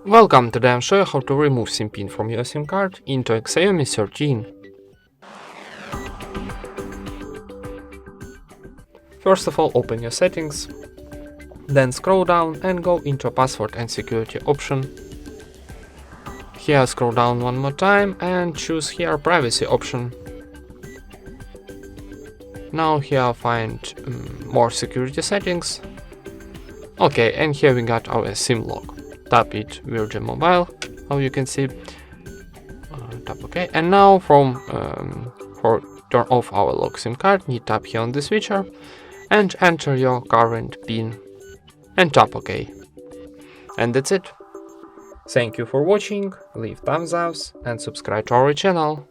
Welcome, today I'll show you how to remove SIM pin from your SIM card into a Xiaomi 13. First of all, open your settings, then scroll down and go into password and security option. Here scroll down one more time and choose here privacy option. Now here find more security settings. Okay, and here we got our SIM lock. Tap it Virgin Mobile, how you can see. Tap OK, and now for turn off our lock SIM card, need tap here on the switcher and enter your current PIN and tap OK. And that's it. Thank you for watching, leave thumbs up and subscribe to our channel.